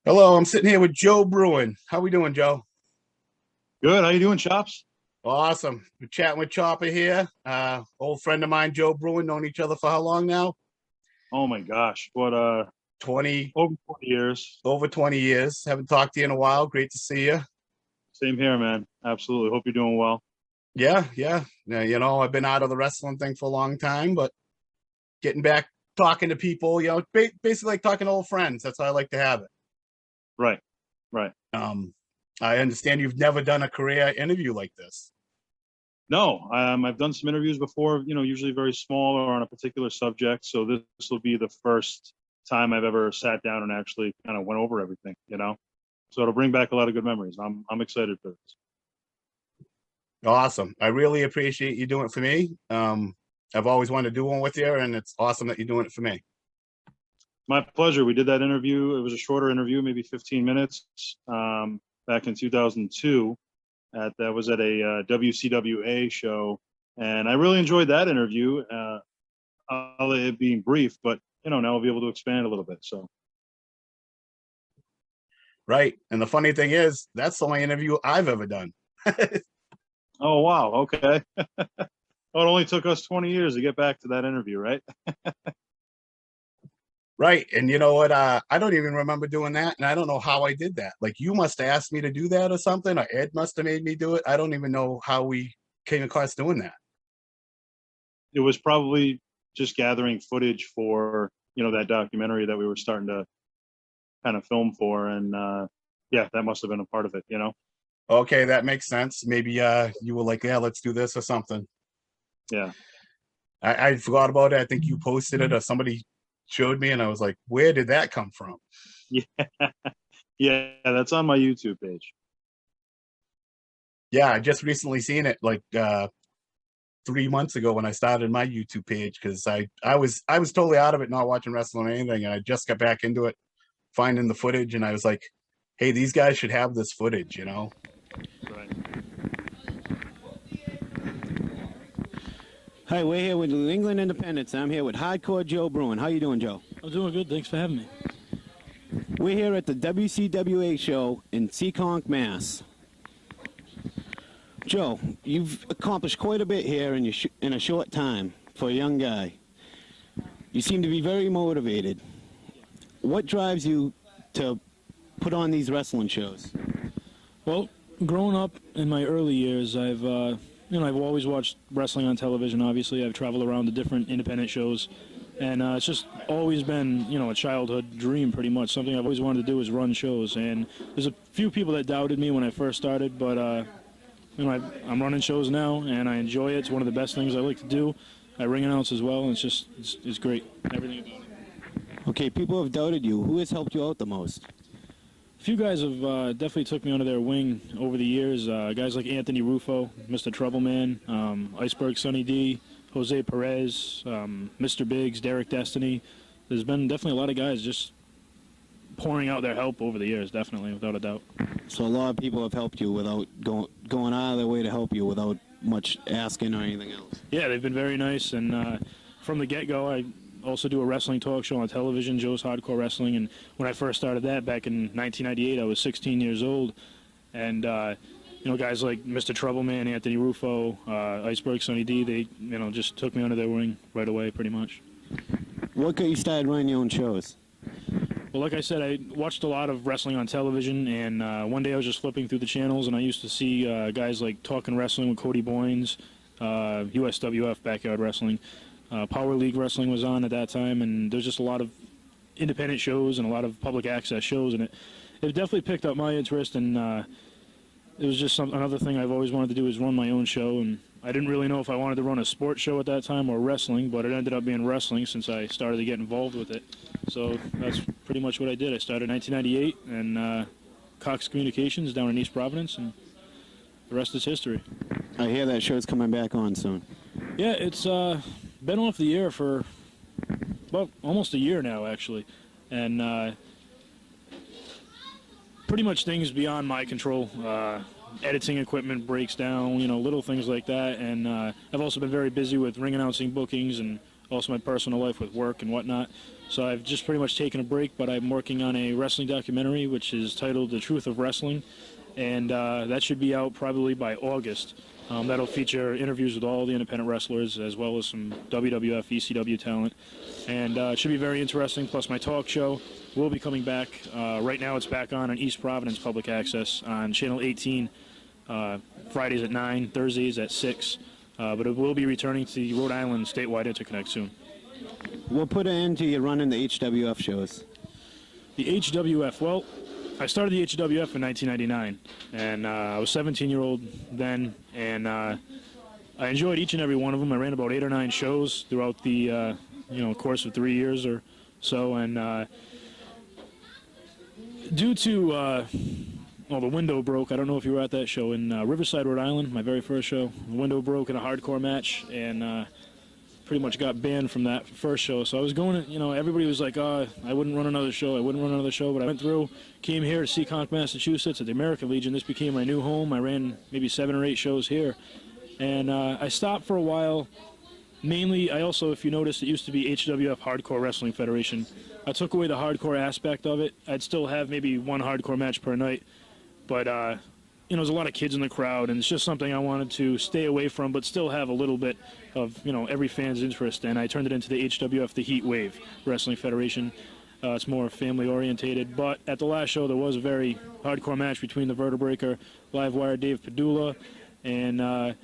Hello, I'm sitting here with Joe Bruin. How we doing, Joe? Good. How you doing, Chops? Awesome. We're chatting with Chopper here. Old friend of mine, Joe Bruin, known each other for how long now? Oh my gosh, what 20, over 20 years. over 20 years. Haven't talked to you in a while. Great to see you. Same here, man. Absolutely. Hope you're doing well. Yeah. Now, I've been out of the wrestling thing for a long time, but getting back talking to people, basically like talking to old friends. That's how I like to have it. Right. Right. I understand you've never done a career interview like this. No, I've done some interviews before, usually very small or on a particular subject. So this will be the first time I've ever sat down and actually kind of went over everything. So it'll bring back a lot of good memories. I'm excited for this. Awesome. I really appreciate you doing it for me. I've always wanted to do one with you, and it's awesome that you're doing it for me. My pleasure. We did that interview. It was a shorter interview, maybe 15 minutes, back in 2002. That was at a WCWA show, and I really enjoyed that interview. It being brief, but now we'll be able to expand a little bit. So, Right. And the funny thing is, that's the only interview I've ever done. oh wow, okay. Well, it only took us 20 years to get back to that interview, right? Right. And you know what? I don't even remember doing that. And I don't know how I did that. Like, you must have asked me to do that or something, or Ed must have made me do it. I don't even know how we came across doing that. It was probably just gathering footage for that documentary that we were starting to kind of film for, and yeah, that must have been a part of it. Okay, that makes sense. Maybe you were like, yeah, let's do this or something. Yeah. I forgot about it. I think you posted it or somebody showed me, and I was like, where did that come from? Yeah. Yeah, that's on my YouTube page. Yeah, I just recently seen it like 3 months ago when I started my YouTube page, because I was totally out of it, not watching wrestling or anything, and I just got back into it, finding the footage, and I was like, hey, these guys should have this footage. Right. Hi, we're here with the England Independence. I'm here with Hardcore Joe Bruin. How you doing, Joe? I'm doing good. Thanks for having me. We're here at the WCWA show in Seekonk, Mass. Joe, you've accomplished quite a bit here in a short time for a young guy. You seem to be very motivated. What drives you to put on these wrestling shows? Well, growing up in my early years, I've always watched wrestling on television. Obviously, I've traveled around to different independent shows, and it's just always been, a childhood dream, pretty much. Something I've always wanted to do is run shows. And there's a few people that doubted me when I first started, but I'm running shows now, and I enjoy it. It's one of the best things I like to do. I ring announce as well, and it's great. Everything about it. Okay, people have doubted you. Who has helped you out the most? A few guys have definitely took me under their wing over the years. Guys like N.E.P.W.H.O.F, Mr. Troubleman, Iceberg Sonny D, Jose Perez, Mr. Biggs, Derek Destiny. There's been definitely a lot of guys just pouring out their help over the years, definitely, without a doubt. So a lot of people have helped you without going out of their way to help you without much asking or anything else. Yeah, they've been very nice, and from the get-go, I also do a wrestling talk show on television, Joe's Hardcore Wrestling, and when I first started that back in 1998, I was 16 years old, and guys like Mr. Troubleman, N.E.P.W.H.O., Iceberg Sonny D, they just took me under their wing right away, pretty much. What got you started running your own shows? Well, like I said, I watched a lot of wrestling on television, and one day I was just flipping through the channels, and I used to see guys like Talking Wrestling with Cody Boynes, HWF, Backyard Wrestling. Power League Wrestling was on at that time, and there's just a lot of independent shows and a lot of public access shows, and it definitely picked up my interest, and it was just another thing I've always wanted to do is run my own show, and I didn't really know if I wanted to run a sports show at that time or wrestling, but it ended up being wrestling since I started to get involved with it. So that's pretty much what I did. I started in 1998, and Cox Communications down in East Providence, and the rest is history. I hear that show's coming back on soon. Yeah, it's been off the air for about almost a year now, actually, and pretty much things beyond my control. Editing equipment breaks down, little things like that, and I've also been very busy with ring announcing bookings and also my personal life with work and whatnot. So I've just pretty much taken a break, but I'm working on a wrestling documentary, which is titled The Truth of Wrestling, and that should be out probably by August. That'll feature interviews with all the independent wrestlers, as well as some WWF, ECW talent, and it should be very interesting. Plus, my talk show will be coming back. Right now, it's back on East Providence Public Access on Channel 18, Fridays at 9, Thursdays at 6, but it will be returning to the Rhode Island statewide interconnect soon. We'll put an end to you running the HWF shows. The HWF, well, I started the HWF in 1999, and I was 17-year-old then, and I enjoyed each and every one of them. I ran about 8 or 9 shows throughout the course of 3 years or so, and due to the window broke. I don't know if you were at that show in Riverside, Rhode Island, my very first show. The window broke in a hardcore match, and pretty much got banned from that first show. So I was going to, everybody was like, I wouldn't run another show. I wouldn't run another show. But I went through, came here to Seekonk, Massachusetts at the American Legion. This became my new home. I ran maybe 7 or 8 shows here. And I stopped for a while. Mainly, I also, if you notice, it used to be HWF Hardcore Wrestling Federation. I took away the hardcore aspect of it. I'd still have maybe 1 hardcore match per night. But, there's a lot of kids in the crowd, and it's just something I wanted to stay away from, but still have a little bit of, every fan's interest. And I turned it into the HWF, the Heat Wave Wrestling Federation. It's more family-orientated. But at the last show, there was a very hardcore match between the Vertebreaker, Live Wire Dave Padula, and I'm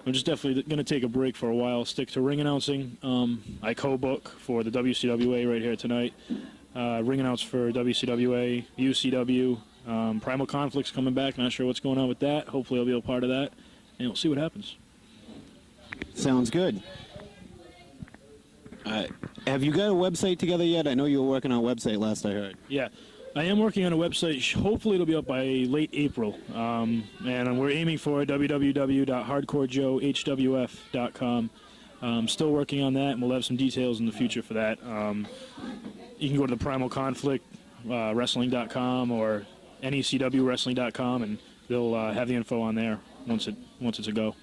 just definitely going to take a break for a while, stick to ring announcing. I co-book for the WCWA right here tonight. Ring announce for WCWA, UCW. Primal Conflict's coming back. Not sure what's going on with that. Hopefully I'll be a part of that, and we'll see what happens. Sounds good. Have you got a website together yet? I know you were working on a website last I heard. Yeah, I am working on a website. Hopefully it'll be up by late April, and we're aiming for www.hardcorejoehwf.com. Still working on that, and we'll have some details in the future for that. You can go to the Primal Conflict wrestling.com or NECWwrestling.com, and they'll have the info on there once it's a go.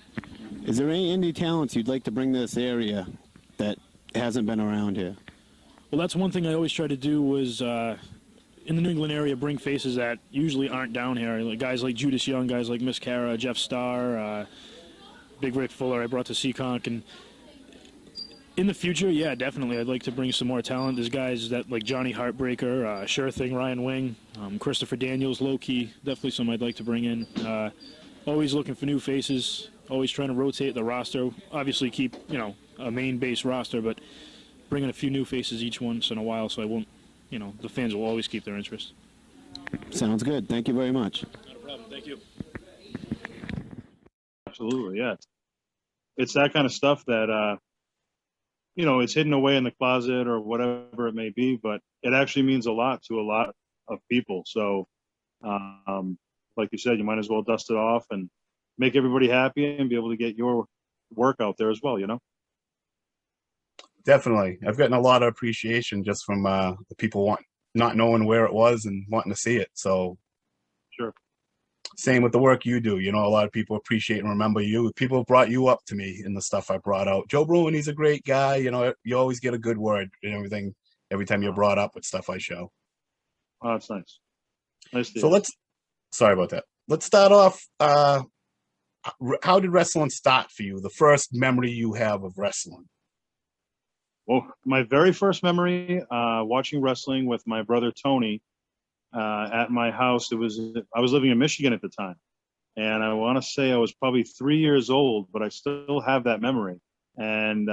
Is there any indie talents you'd like to bring to this area that hasn't been around here? Well, that's one thing I always try to do was in the New England area bring faces that usually aren't down here. Like guys like Judas Young, guys like Miss Cara, Jeff Starr, Big Rick Fuller I brought to Seekonk, and in the future, yeah, definitely. I'd like to bring some more talent. There's guys that like Johnny Heartbreaker, Sure Thing, Ryan Wing, Christopher Daniels, Low Key. Definitely some I'd like to bring in. Always looking for new faces. Always trying to rotate the roster. Obviously, keep a main base roster, but bringing a few new faces each once in a while, so I won't. The fans will always keep their interest. Sounds good. Thank you very much. Not a problem. Thank you. Absolutely, yeah. It's that kind of stuff that it's hidden away in the closet or whatever it may be, but it actually means a lot to a lot of people. So, like you said, you might as well dust it off and make everybody happy and be able to get your work out there as well, Definitely. I've gotten a lot of appreciation just from the people not knowing where it was and wanting to see it. So Sure. Same with the work you do. A lot of people appreciate and remember you. People have brought you up to me in the stuff I brought out. Joe Bruin, he's a great guy. You always get a good word and everything every time you're brought up with stuff I show. Oh, that's nice. Nice to So hear. sorry about that. Let's start off. How did wrestling start for you? The first memory you have of wrestling? Well, my very first memory watching wrestling with my brother Tony at my house. I was living in Michigan at the time, and I want to say I was probably 3 years old, but I still have that memory. And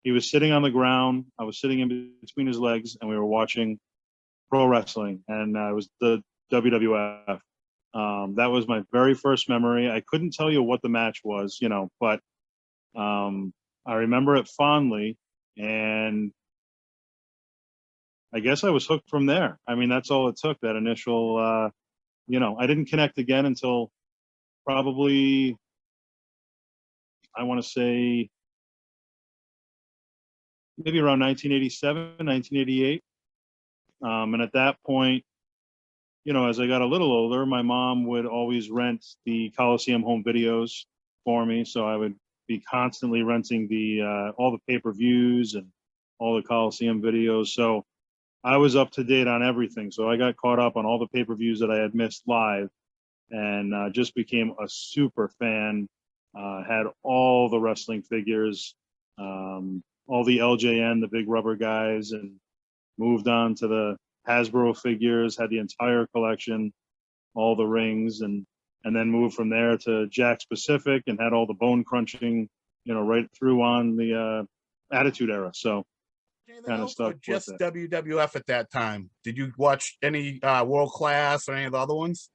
he was sitting on the ground. I was sitting in between his legs, and we were watching pro wrestling, and it was the WWF. That was my very first memory. I couldn't tell you what the match was, but I remember it fondly, and I guess I was hooked from there. I mean, that's all it took, that initial, I didn't connect again until probably, I want to say, maybe around 1987, 1988. And at that point, as I got a little older, my mom would always rent the Coliseum home videos for me. So I would be constantly renting the all the pay-per-views and all the Coliseum videos. So I was up to date on everything. So I got caught up on all the pay-per-views that I had missed live, and just became a super fan. Had all the wrestling figures, all the LJN, the big rubber guys, and moved on to the Hasbro figures, had the entire collection, all the rings, and then moved from there to Jakks Pacific and had all the bone crunching, right through on the Attitude Era. So kind of stuck just with it. WWF at that time. Did you watch any World Class or any of the other ones?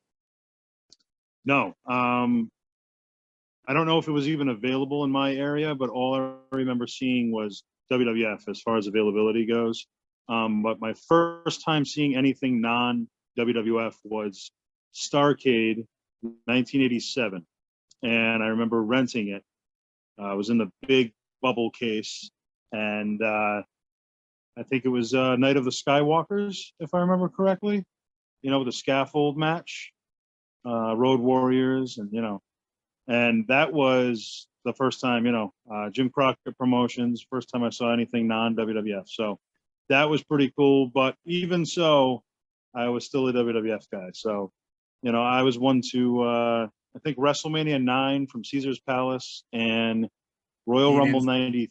No, I don't know if it was even available in my area, but all I remember seeing was WWF as far as availability goes. But my first time seeing anything non-WWF was Starrcade 1987. And I remember renting it. I was in the big bubble case. And I think it was Night of the Skywalkers, if I remember correctly. The scaffold match, Road Warriors, and that was the first time, Jim Crockett Promotions, first time I saw anything non-WWF. So that was pretty cool. But even so, I was still a WWF guy. So, I was one to, I think WrestleMania 9 from Caesar's Palace and Royal Rumble 93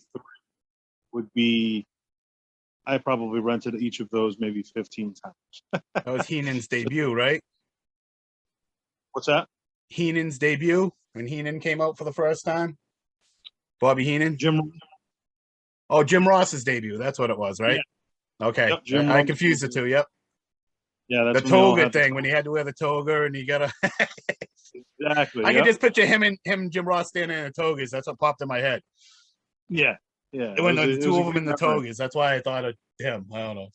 would be, I probably rented each of those maybe 15 times. That was Heenan's debut, right? What's that? Heenan's debut, when Heenan came out for the first time. Bobby Heenan? Jim Ross's debut. That's what it was, right? Yeah. Okay. Yep, I confused the two. Yep. Yeah, that's the toga thing when he had to wear the toga and he got a exactly. I can just picture him and Jim Ross standing in the togas. That's what popped in my head. Yeah. When the two of them in the togas. That's why I thought of him. I don't know.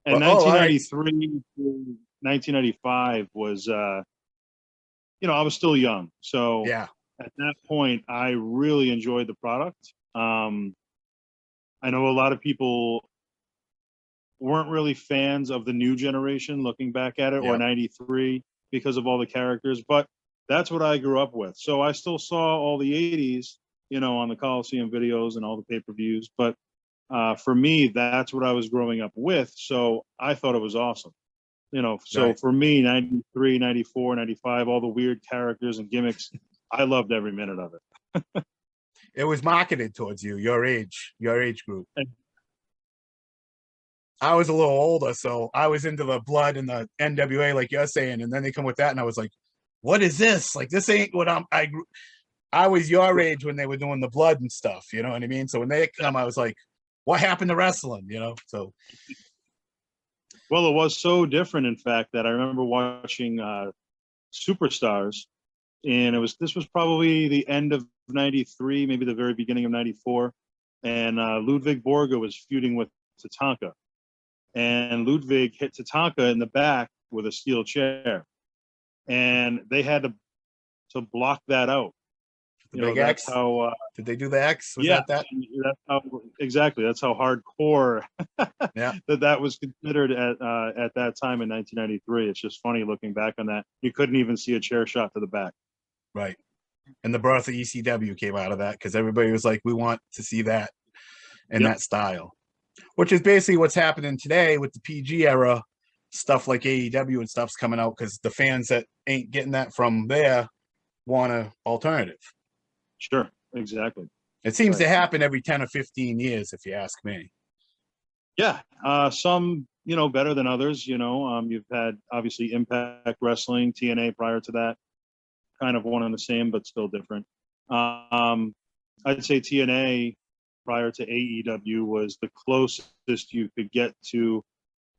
And 1993 to 1995 was I was still young. So yeah, at that point I really enjoyed the product. I know a lot of people weren't really fans of the new generation looking back at it, or 93 because of all the characters, but that's what I grew up with. So I still saw all the 80s, on the Coliseum videos and all the pay-per-views. But for me, that's what I was growing up with. So I thought it was awesome. So right. For me, 93, 94, 95, all the weird characters and gimmicks, I loved every minute of it. It was marketed towards your age group. I was a little older, so I was into the blood and the NWA, like you're saying, and then they come with that, and I was like, "What is this? Like, this ain't what I was your age when they were doing the blood and stuff, you know what I mean? So when they come, I was like, what happened to wrestling, So, well, it was so different, in fact, that I remember watching Superstars, and this was probably the end of 93, maybe the very beginning of 94, and Ludwig Borga was feuding with Tatanka. And Ludwig hit Tatanka in the back with a steel chair, and they had to block that out. The big that's X? How did they do the X? Was yeah, that? That's how exactly. That's how hardcore yeah. that was considered at that time in 1993. It's just funny looking back on that. You couldn't even see a chair shot to the back. Right. And the birth of ECW came out of that because everybody was like, we want to see that in that style. Which is basically what's happening today with the PG era, stuff like AEW and stuff's coming out because the fans that ain't getting that from there want an alternative. Sure, exactly. It seems to happen every 10 or 15 years, if you ask me. Yeah, some, better than others, you've had obviously Impact Wrestling, TNA prior to that, kind of one and the same, but still different. I'd say TNA prior to AEW was the closest you could get to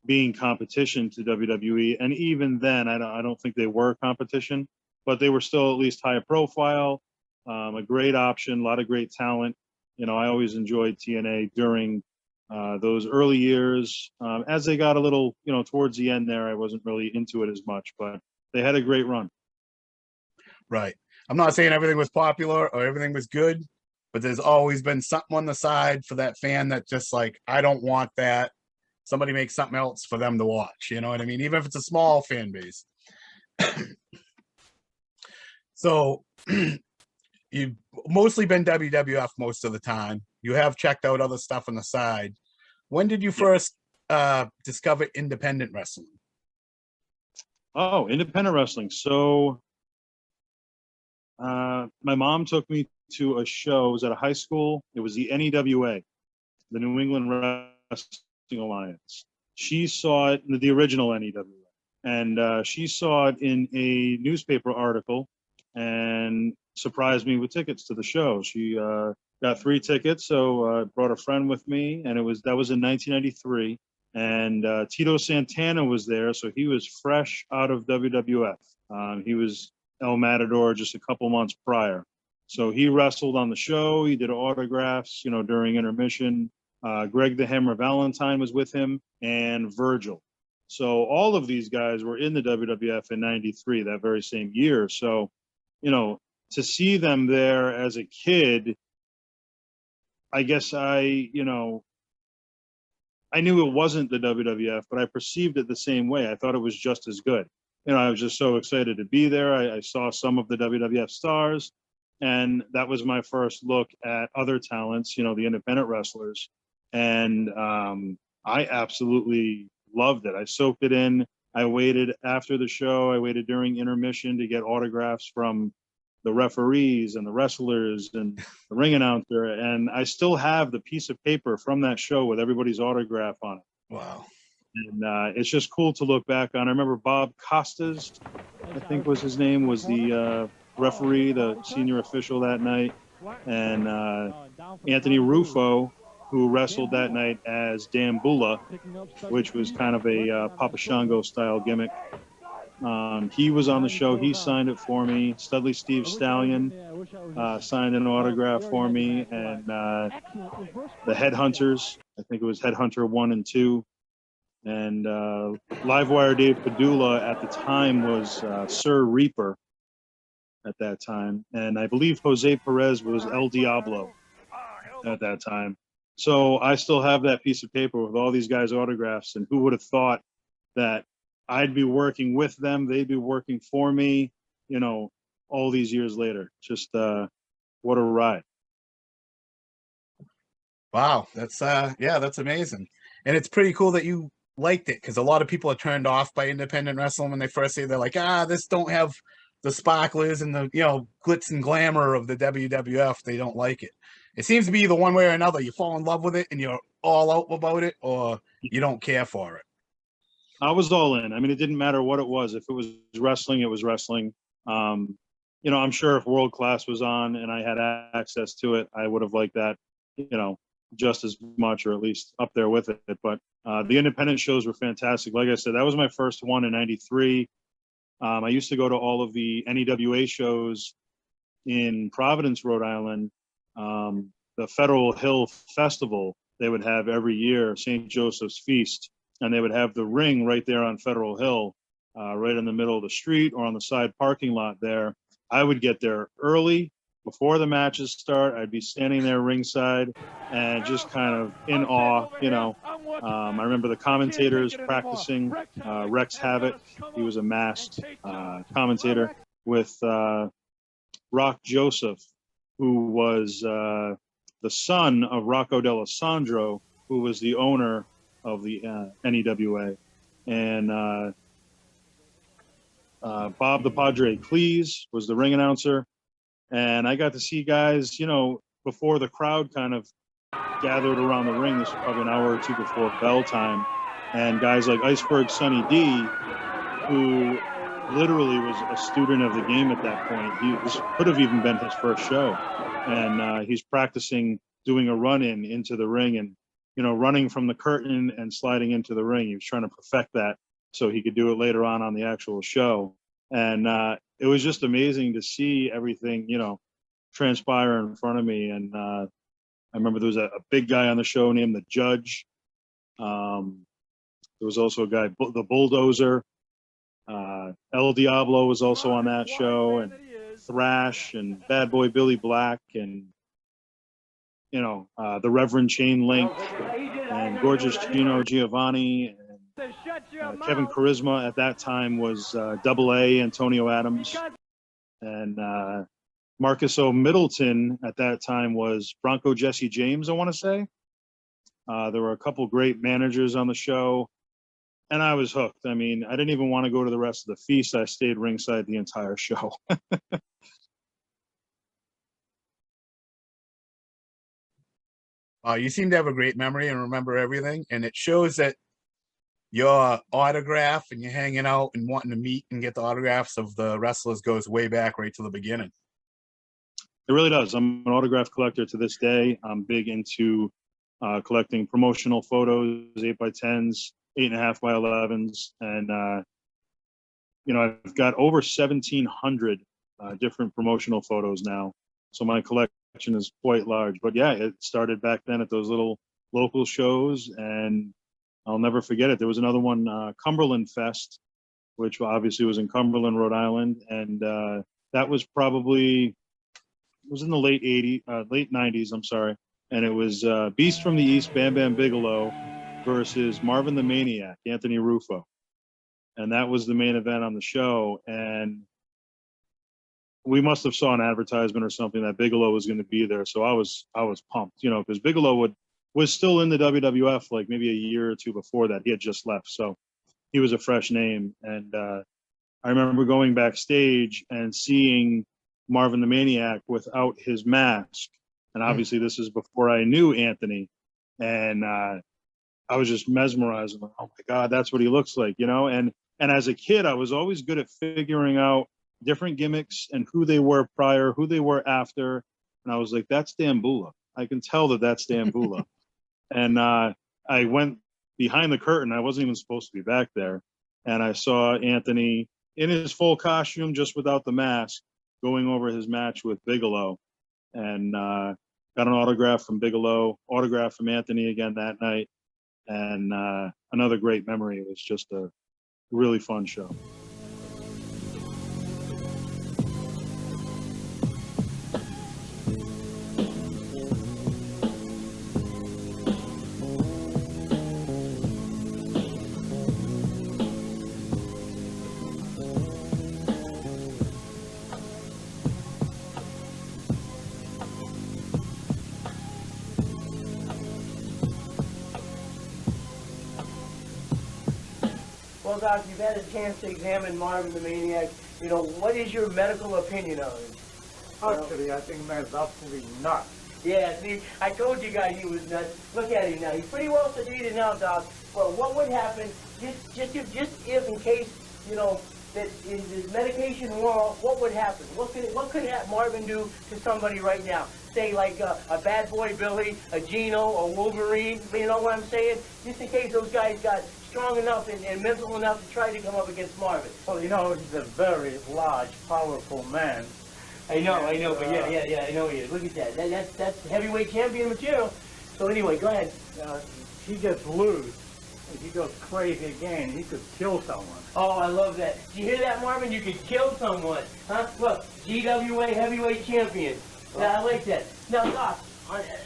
being competition to WWE. And even then, I don't think they were competition, but they were still at least high profile, a great option, a lot of great talent. I always enjoyed TNA during those early years. As they got a little, towards the end there, I wasn't really into it as much, but they had a great run. Right. I'm not saying everything was popular or everything was good, but there's always been something on the side for that fan that just like, I don't want that. Somebody makes something else for them to watch. You know what I mean? Even if it's a small fan base. So you've mostly been WWF most of the time. You have checked out other stuff on the side. When did you first discover independent wrestling? Oh, independent wrestling. So my mom took me to a show. It was at a high school. It was the NEWA, the New England Wrestling Alliance. She saw it, the original NEWA, and she saw it in a newspaper article and surprised me with tickets to the show. She got 3 tickets, so brought a friend with me, and that was in 1993. And Tito Santana was there, so he was fresh out of WWF. He was El Matador just a couple months prior. So he wrestled on the show. He did autographs, during intermission. Greg the Hammer Valentine was with him, and Virgil. So all of these guys were in the WWF in '93, that very same year. So, to see them there as a kid, I guess I knew it wasn't the WWF, but I perceived it the same way. I thought it was just as good. I was just so excited to be there. I saw some of the WWF stars, and that was my first look at other talents, the independent wrestlers. And I absolutely loved it. I soaked it in. I waited after the show. I waited during intermission to get autographs from the referees and the wrestlers and the ring announcer. And I still have the piece of paper from that show with everybody's autograph on it. Wow. And it's just cool to look back on. I remember Bob Costas, I think was his name, was the referee, the senior official that night. And Anthony Rufo, who wrestled that night as Dan Bula, which was kind of a Papa Shango style gimmick. He was on the show. He signed it for me. Studley Steve Stallion signed an autograph for me. And the Headhunters, I think it was Headhunter 1 and 2. And Livewire Dave Padula at the time was Sir Reaper at that time. And I believe Jose Perez was El Diablo at that time. So I still have that piece of paper with all these guys' autographs, and who would have thought that I'd be working with them, they'd be working for me, all these years later. Just what a ride. Wow, that's that's amazing. And it's pretty cool that you liked it, because a lot of people are turned off by independent wrestling when they first see it. They're like, this don't have the sparklers and the glitz and glamour of the WWF. They don't like it. It seems to be the one way or another. You fall in love with it and you're all out about it, or you don't care for it. I was all in. I mean, it didn't matter what it was. If it was wrestling, it was wrestling. I'm sure if World Class was on and I had access to it, I would have liked that, just as much, or at least up there with it. But the independent shows were fantastic. Like I said, that was my first one in '93. I used to go to all of the NEWA shows in Providence, Rhode Island. The Federal Hill Festival they would have every year, St. Joseph's Feast, and they would have the ring right there on Federal Hill, right in the middle of the street or on the side parking lot there. I would get there early before the matches start. I'd be standing there ringside and just kind of in awe, I remember the commentators practicing. Rex Havoc, he was a masked commentator, with Rock Joseph, who was the son of Rocco D'Alessandro, who was the owner of the NEWA, and Bob the Padre Cleese was the ring announcer. And I got to see guys, before the crowd kind of gathered around the ring. This was probably an hour or two before bell time, and guys like Iceberg Sonny D, who literally was a student of the game at that point. This could have even been his first show, and he's practicing doing a run-in into the ring, and running from the curtain and sliding into the ring. He was trying to perfect that so he could do it later on the actual show. And it was just amazing to see everything transpire in front of me. And I remember there was a big guy on the show named the Judge. There was also a guy, the Bulldozer. El Diablo was also on that show, and Thrash, and Bad Boy Billy Black, and the Reverend Chain Link, and Gorgeous Gino Giovanni, and Kevin Charisma at that time was Double A Antonio Adams, and Marcus O. Middleton at that time was Bronco Jesse James, I want to say. There were a couple great managers on the show, and I was hooked. I mean, I didn't even want to go to the rest of the feast. I stayed ringside the entire show. You seem to have a great memory and remember everything, and it shows that your autograph and you're hanging out and wanting to meet and get the autographs of the wrestlers goes way back right to the beginning. It really does. I'm an autograph collector to this day. I'm big into collecting promotional photos, 8x10s, 8.5 by 11s, and I've got over 1,700 different promotional photos now. So my collection is quite large. But yeah, it started back then at those little local shows, and I'll never forget it. There was another one, Cumberland Fest, which obviously was in Cumberland, Rhode Island, and that was probably in the late 90s. I'm sorry, and it was Beast from the East, Bam Bam Bigelow, versus Marvin the Maniac, Anthony Rufo, and that was the main event on the show. And we must have saw an advertisement or something that Bigelow was going to be there, so I was pumped, because Bigelow was still in the WWF like maybe a year or two before that. He had just left, so he was a fresh name. And I remember going backstage and seeing Marvin the Maniac without his mask, and obviously this is before I knew Anthony, and I was just mesmerized. I'm like, oh my God, that's what he looks like, And as a kid, I was always good at figuring out different gimmicks and who they were prior, who they were after, and I was like, that's Dan Bula. I can tell that that's Dan Bula. And I went behind the curtain. I wasn't even supposed to be back there, and I saw Anthony in his full costume, just without the mask, going over his match with Bigelow, and got an autograph from Bigelow, autograph from Anthony again that night, and another great memory. It was just a really fun show. Well, Doc, you've had a chance to examine Marvin the Maniac. What is your medical opinion of him? Actually, I think man's absolutely nuts. Yeah, see, I told you guys he was nuts. Look at him now. He's pretty well sedated now, Doc. Well, what would happen, just if in case, that his medication wore off, what would happen? What could Marvin do to somebody right now? Say like a Bad Boy Billy, a Gino, a Wolverine, you know what I'm saying? Just in case those guys got strong enough and mental enough to try to come up against Marvin. Well, he's a very large, powerful man. I know, but yeah, I know he is. Look at that. That's heavyweight champion material. So anyway, go ahead. He gets loose. If he goes crazy again, he could kill someone. Oh, I love that. Did you hear that, Marvin? You could kill someone. Huh? Look, GWA heavyweight champion. Yeah, I like that. Now, Doc,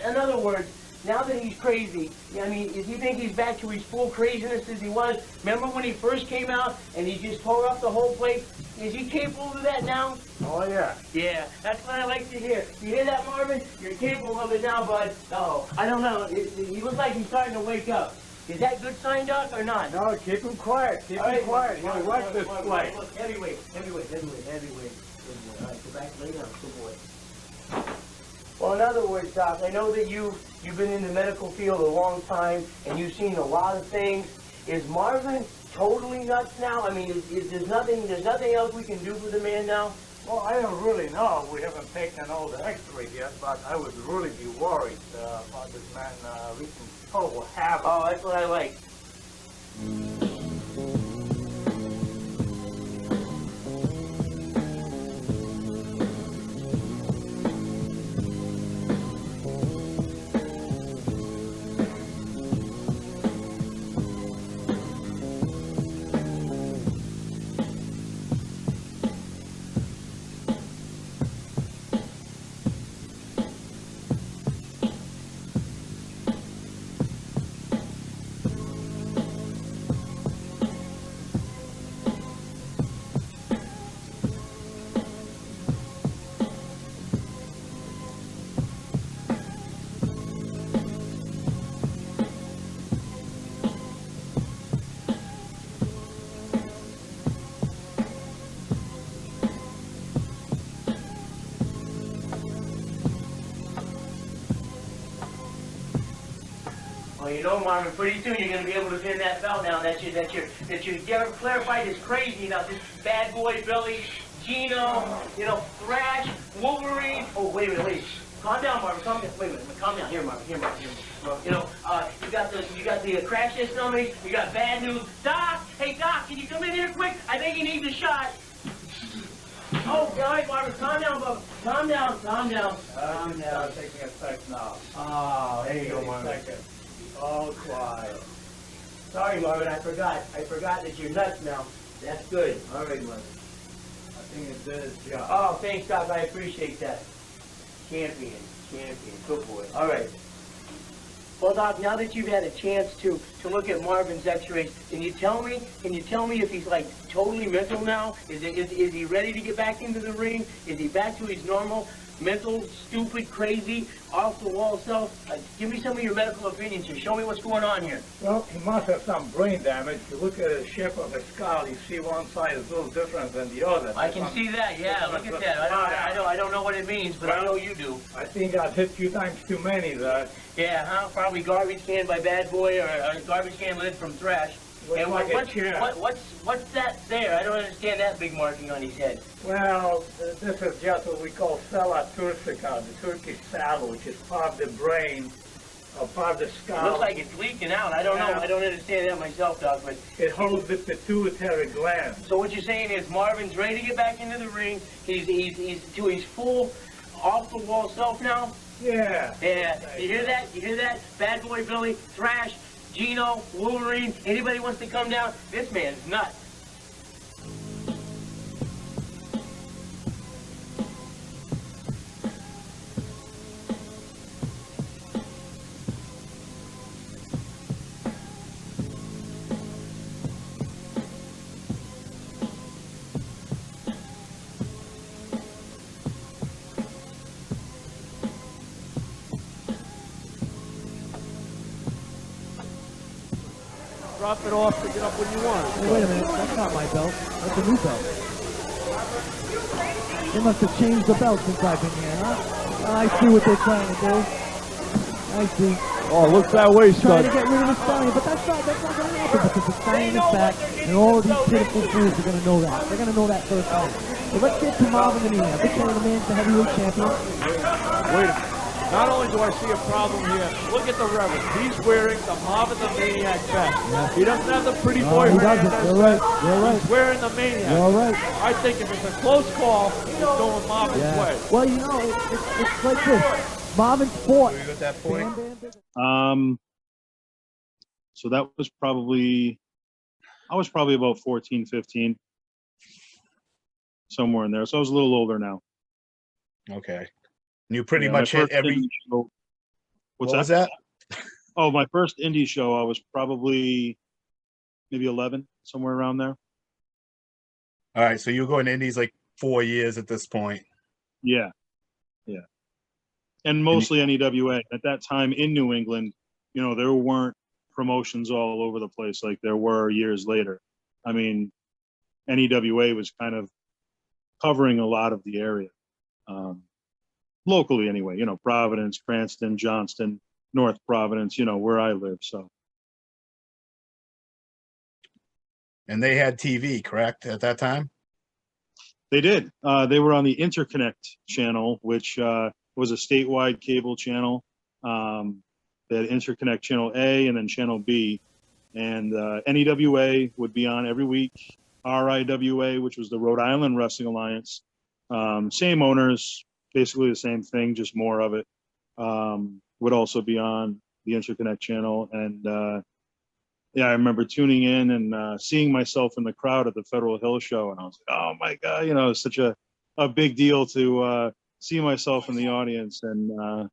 in other words, now that he's crazy, I mean, does he think he's back to his full craziness as he was? Remember when he first came out and he just tore up the whole place? Is he capable of that now? Oh, yeah. Yeah, that's what I like to hear. You hear that, Marvin? You're capable of it now, bud. Oh, I don't know. He looks like he's starting to wake up. Is that good sign, Doc, or not? No, keep him quiet. Keep him quiet. He'll watch this play. Heavyweight. All right, go back, lay down, good boy. Well, in other words, Doc, I know that you've been in the medical field a long time, and you've seen a lot of things. Is Marvin totally nuts now? I mean, there's nothing else we can do for the man now? Well, I don't really know. We haven't taken all the x-rays yet, but I would really be worried about this man reaching total havoc. Oh, that's what I like. Well, you know, Marvin, pretty soon you're going to be able to pin that belt down. That you clarified is crazy. Now, this Bad Boy Billy, Gino, you know, Thrash, Wolverine. Oh, wait. Calm down, Marvin. Calm down. Wait a minute. Calm down. Here, Marvin. You know, you got the crash test dummies. You got bad news. Doc, hey Doc, can you come in here quick? I think he needs a shot. Oh, all right, Marvin. Calm down, Bubba. Calm down. Calm down. Taking effect now. Oh, there you go, Marvin. All quiet. Sorry, Marvin. I forgot that you're nuts now. That's good. All right, Marvin. I think it did its job. Oh, thanks, Doc. I appreciate that. Champion. Good boy. All right. Well, Doc, now that you've had a chance to look at Marvin's X-rays, can you tell me if he's like totally mental now? Is he ready to get back into the ring? Is he back to his normal mental, stupid, crazy, off the wall self? Give me some of your medical opinions here. Show me what's going on here. Well, he must have some brain damage. If you look at the shape of his skull, you see one side is a little different than the other. I can see that. Yeah, look at that. I don't know what it means, but I know you do. I think I've hit a few times too many there. Yeah, huh? Probably garbage can by Bad Boy or a garbage can lid from Thrash. And what's that there? I don't understand that big marking on his head. Well, this is just what we call sella turcica, the Turkish saddle, which is part of the brain, or part of the skull. Looks like it's leaking out. I don't know. I don't understand that myself, Doc, but it holds the pituitary gland. So what you're saying is Marvin's ready to get back into the ring. He's to his full, off-the-wall self now? Yeah. Yeah. You hear that? You hear that? Bad Boy Billy, Thrash, Gino, Wolverine, anybody wants to come down? This man's nuts. Drop it off, pick it up when you want. Hey, wait a minute, that's not my belt. That's a new belt. They must have changed the belt since I've been here, huh? I see what they're trying to do. I see. Oh, look that way, Trying to son. get rid of the stallion, but that's not going to happen because the stallion is back, and all of these pitiful fools are going to know that. They're going to know that first time. So let's get to Marvin The Maniac. Big fan of the man, the heavyweight champion. Wait a minute. Not only do I see a problem here, look at the reverend. He's wearing the Marvin The Maniac vest. Yeah. He doesn't have the pretty boy He doesn't. Hernandez You're right. vest. You're right. He's wearing the Maniac. You're right. I think if it's a close call, he's going Marvin's way. Well, you know, it's like this. Marvin fought. You got that point? So that was probably, I was probably about 14, 15, somewhere in there. So I was a little older now. Okay. You pretty Yeah, much my hit first every. indie show- What was that? Oh, my first indie show, I was probably maybe 11, somewhere around there. All right, so you're going to Indies like 4 years at this point. Yeah. And mostly NEWA. At that time in New England, you know, there weren't promotions all over the place like there were years later. I mean, NEWA was kind of covering a lot of the area. Locally anyway, you know, Providence, Cranston, Johnston, North Providence, you know, where I live. So. And they had TV, correct, at that time? They did. They were on the Interconnect channel, which was a statewide cable channel. They had Interconnect Channel A and then Channel B. And NEWA would be on every week. RIWA, which was the Rhode Island Wrestling Alliance. Same owners, basically the same thing, just more of it. Would also be on the Interconnect channel. And yeah, I remember tuning in and seeing myself in the crowd at the Federal Hill show. And I was like, oh my God, you know, it's such a big deal to see myself in the audience. And,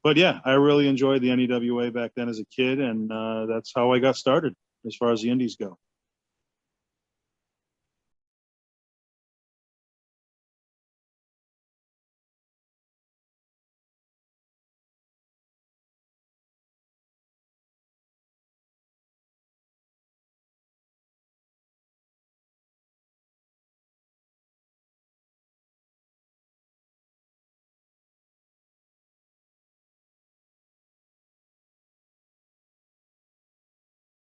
but yeah, I really enjoyed the NEWA back then as a kid. And that's how I got started as far as the indies go.